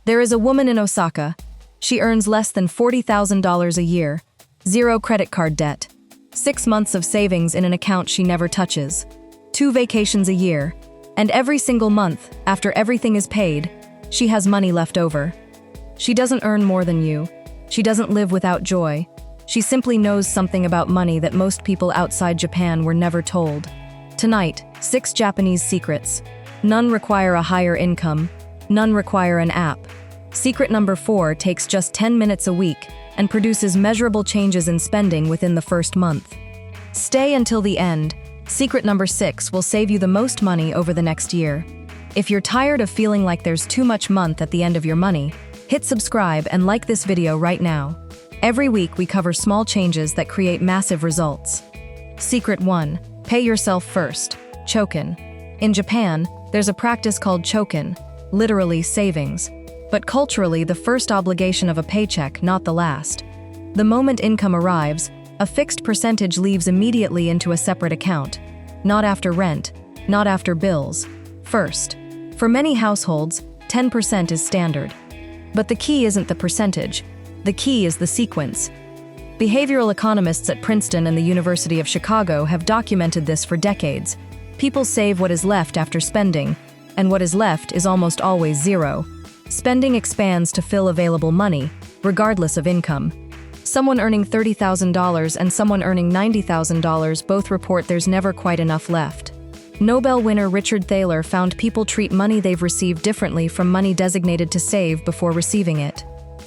There is a woman in Osaka. She earns less than $40,000 a year, 0 credit card debt, 6 months of savings in an account she never touches, 2 vacations a year, and every single month, after everything is paid, she has money left over. She doesn't earn more than you. She doesn't live without joy. She simply knows something about money that most people outside Japan were never told. Tonight, 6 Japanese secrets. None require a higher income. None require an app. Secret number 4 takes just 10 minutes a week and produces measurable changes in spending within the first month. Stay until the end. Secret number 6 will save you the most money over the next year. If you're tired of feeling like there's too much month at the end of your money, hit subscribe and like this video right now. Every week we cover small changes that create massive results. Secret 1. Pay yourself first. Chokin. In Japan, there's a practice called Chokin, literally savings, but culturally the first obligation of a paycheck, not the last. The moment income arrives, a fixed percentage leaves immediately into a separate account. Not after rent, not after bills. First. For many households, 10% is standard. But the key isn't the percentage. The key is the sequence. Behavioral economists at Princeton and the University of Chicago have documented this for decades. People save what is left after spending, and what is left is almost always zero. Spending expands to fill available money, regardless of income. Someone earning $30,000 and someone earning $90,000 both report there's never quite enough left. Nobel winner Richard Thaler found people treat money they've received differently from money designated to save before receiving it.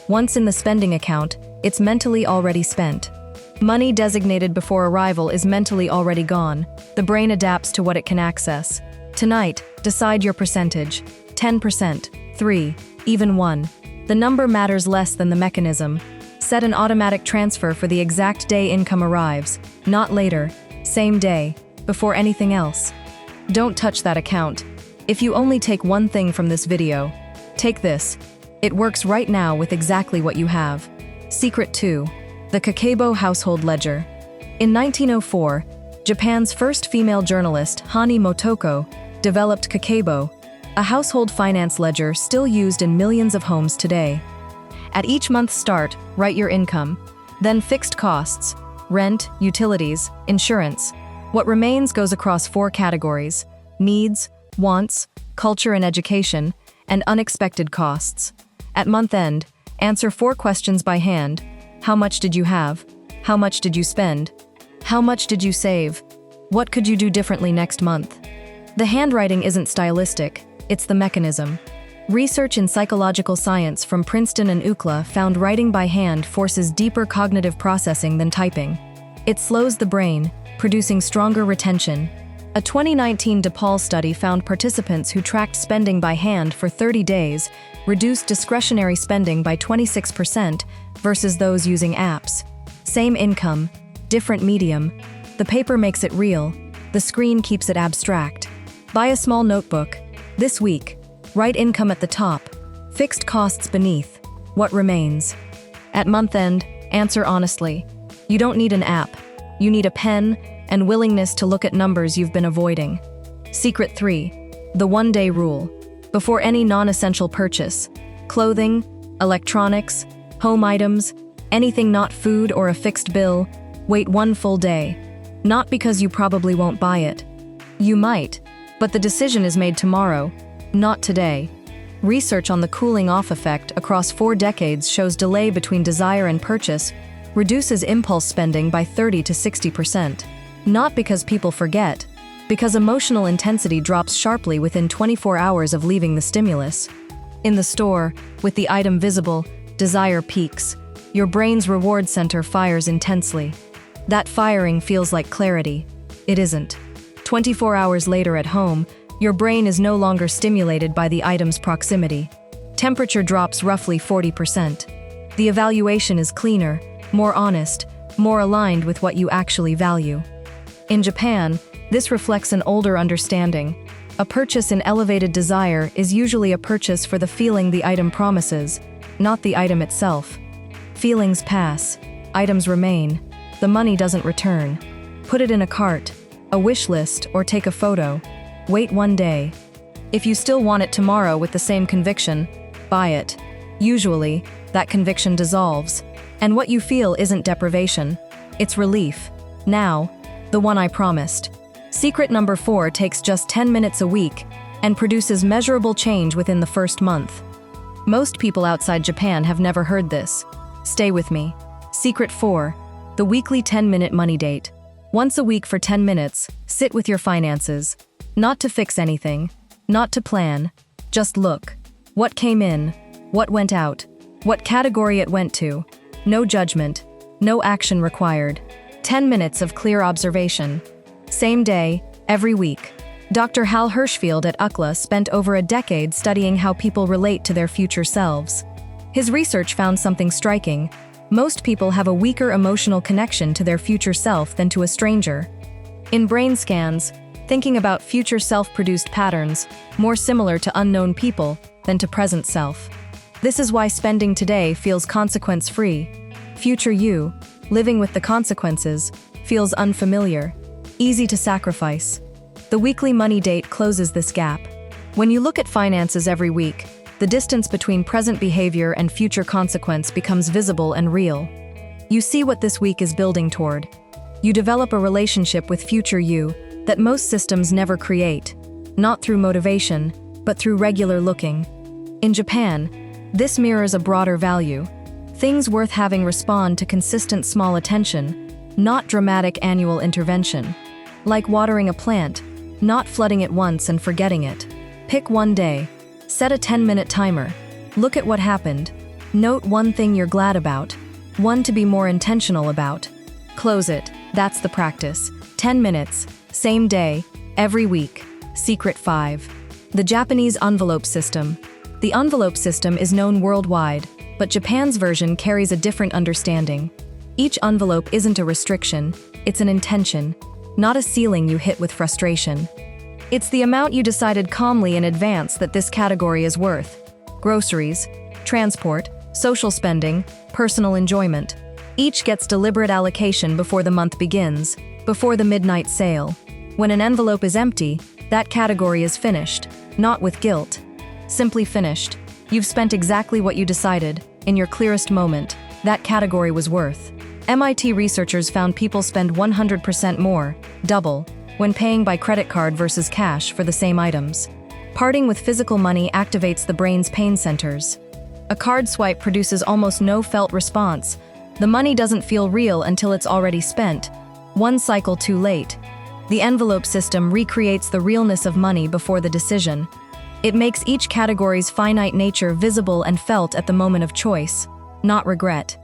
Once in the spending account, it's mentally already spent. Money designated before arrival is mentally already gone. The brain adapts to what it can access. Tonight, decide your percentage. 10%, 3, even 1. The number matters less than the mechanism. Set an automatic transfer for the exact day income arrives, not later, same day, before anything else. Don't touch that account. If you only take one thing from this video, take this. It works right now with exactly what you have. Secret 2. The Kakeibo household ledger. In 1904, Japan's first female journalist, Hani Motoko, developed Kakeibo, a household finance ledger still used in millions of homes today. At each month's start, write your income, then fixed costs, rent, utilities, insurance. What remains goes across 4 categories: needs, wants, culture and education, and unexpected costs. At month end, answer 4 questions by hand. How much did you have? How much did you spend? How much did you save? What could you do differently next month? The handwriting isn't stylistic, it's the mechanism. Research in psychological science from Princeton and UCLA found writing by hand forces deeper cognitive processing than typing. It slows the brain, producing stronger retention. A 2019 DePaul study found participants who tracked spending by hand for 30 days reduced discretionary spending by 26% versus those using apps. Same income, different medium. The paper makes it real. The screen keeps it abstract. Buy a small notebook. This week, write income at the top, fixed costs beneath. What remains? At month end, answer honestly. You don't need an app. You need a pen and willingness to look at numbers you've been avoiding. Secret 3. The one-day rule. Before any non-essential purchase, clothing, electronics, home items, anything not food or a fixed bill, wait 1 full day. Not because you probably won't buy it. You might, but the decision is made tomorrow, not today. Research on the cooling-off effect across 4 decades shows delay between desire and purchase reduces impulse spending by 30 to 60%. Not because people forget, because emotional intensity drops sharply within 24 hours of leaving the stimulus. In the store, with the item visible, desire peaks. Your brain's reward center fires intensely. That firing feels like clarity. It isn't. 24 hours later at home, your brain is no longer stimulated by the item's proximity. Temperature drops roughly 40%. The evaluation is cleaner, more honest, more aligned with what you actually value. In Japan, this reflects an older understanding. A purchase in elevated desire is usually a purchase for the feeling the item promises, not the item itself. Feelings pass, items remain, the money doesn't return. Put it in a cart, a wish list, or take a photo. Wait 1 day. If you still want it tomorrow with the same conviction, buy it. Usually, that conviction dissolves, and what you feel isn't deprivation, it's relief. Now, the one I promised. Secret number 4 takes just 10 minutes a week and produces measurable change within the first month. Most people outside Japan have never heard this. Stay with me. Secret 4, the weekly 10-minute money date. Once a week for 10 minutes, sit with your finances. Not to fix anything, not to plan, just look. What came in, what went out, what category it went to. No judgment, no action required. 10 minutes of clear observation. Same day, every week. Dr. Hal Hirschfield at UCLA spent over a decade studying how people relate to their future selves. His research found something striking. Most people have a weaker emotional connection to their future self than to a stranger. In brain scans, thinking about future self-produced patterns, more similar to unknown people than to present self. This is why spending today feels consequence-free. Future you, living with the consequences, feels unfamiliar, easy to sacrifice. The weekly money date closes this gap. When you look at finances every week, the distance between present behavior and future consequence becomes visible and real. You see what this week is building toward. You develop a relationship with future you that most systems never create, not through motivation, but through regular looking. In Japan, this mirrors a broader value. Things worth having respond to consistent small attention, not dramatic annual intervention. Like watering a plant, not flooding it once and forgetting it. Pick one day. Set a 10-minute timer. Look at what happened. Note one thing you're glad about. One to be more intentional about. Close it. That's the practice. 10 minutes. Same day. Every week. Secret 5. The Japanese envelope system. The envelope system is known worldwide, but Japan's version carries a different understanding. Each envelope isn't a restriction, it's an intention, not a ceiling you hit with frustration. It's the amount you decided calmly in advance that this category is worth. Groceries, transport, social spending, personal enjoyment. Each gets deliberate allocation before the month begins, before the midnight sale. When an envelope is empty, that category is finished, not with guilt. Simply finished. You've spent exactly what you decided, in your clearest moment, that category was worth. MIT researchers found people spend 100% more, double, when paying by credit card versus cash for the same items. Parting with physical money activates the brain's pain centers. A card swipe produces almost no felt response. The money doesn't feel real until it's already spent. One cycle too late. The envelope system recreates the realness of money before the decision. It makes each category's finite nature visible and felt at the moment of choice, not regret.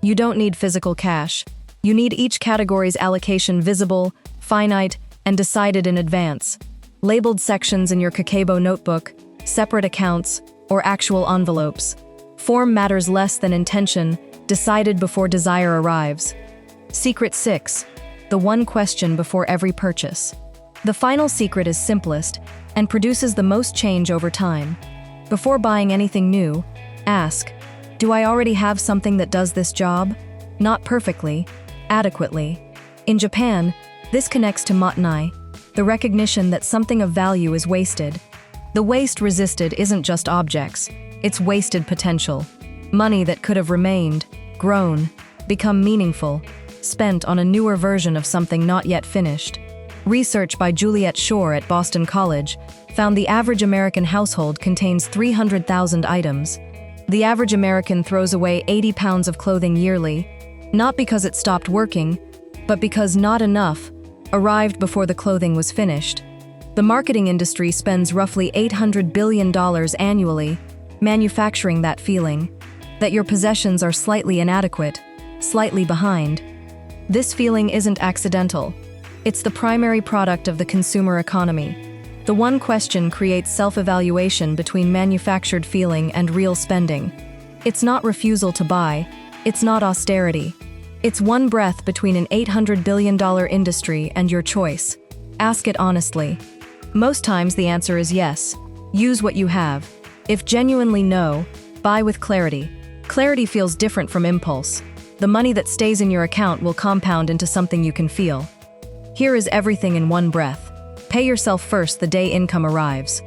You don't need physical cash. You need each category's allocation visible, finite, and decided in advance. Labeled sections in your Kakeibo notebook, separate accounts, or actual envelopes. Form matters less than intention, decided before desire arrives. Secret 6. The one question before every purchase. The final secret is simplest and produces the most change over time. Before buying anything new, ask, do I already have something that does this job? Not perfectly, adequately. In Japan, this connects to motenai, the recognition that something of value is wasted. The waste resisted isn't just objects, it's wasted potential. Money that could have remained, grown, become meaningful, spent on a newer version of something not yet finished. Research by Juliet Shore at Boston College found the average American household contains 300,000 items. The average American throws away 80 pounds of clothing yearly, not because it stopped working, but because not enough arrived before the clothing was finished. The marketing industry spends roughly $800 billion annually manufacturing that feeling, that your possessions are slightly inadequate, slightly behind. This feeling isn't accidental. It's the primary product of the consumer economy. The one question creates self-evaluation between manufactured feeling and real spending. It's not refusal to buy, it's not austerity. It's one breath between an $800 billion industry and your choice. Ask it honestly. Most times the answer is yes. Use what you have. If genuinely no, buy with clarity. Clarity feels different from impulse. The money that stays in your account will compound into something you can feel. Here is everything in one breath. Pay yourself first the day income arrives.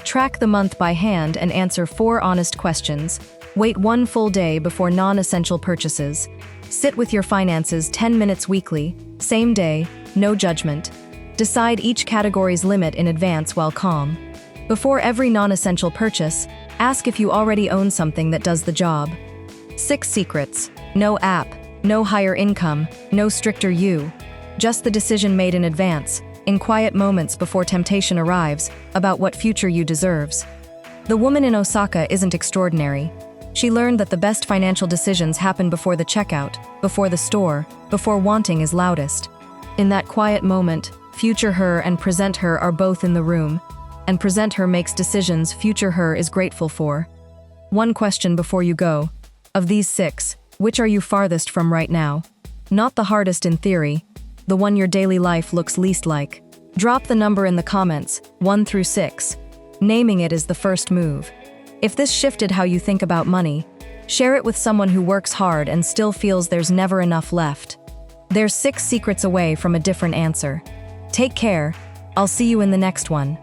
Track the month by hand and answer 4 honest questions. Wait one full day before non-essential purchases. Sit with your finances 10 minutes weekly, same day, no judgment. Decide each category's limit in advance while calm. Before every non-essential purchase, ask if you already own something that does the job. 6 secrets. No app, no higher income, no stricter you. Just the decision made in advance, in quiet moments before temptation arrives, about what future you deserves. The woman in Osaka isn't extraordinary. She learned that the best financial decisions happen before the checkout, before the store, before wanting is loudest. In that quiet moment, future her and present her are both in the room, and present her makes decisions future her is grateful for. One question before you go. Of these 6, which are you farthest from right now? Not the hardest in theory, the one your daily life looks least like. Drop the number in the comments, 1 through 6. Naming it is the first move. If this shifted how you think about money, share it with someone who works hard and still feels there's never enough left. There's 6 secrets away from a different answer. Take care. I'll see you in the next one.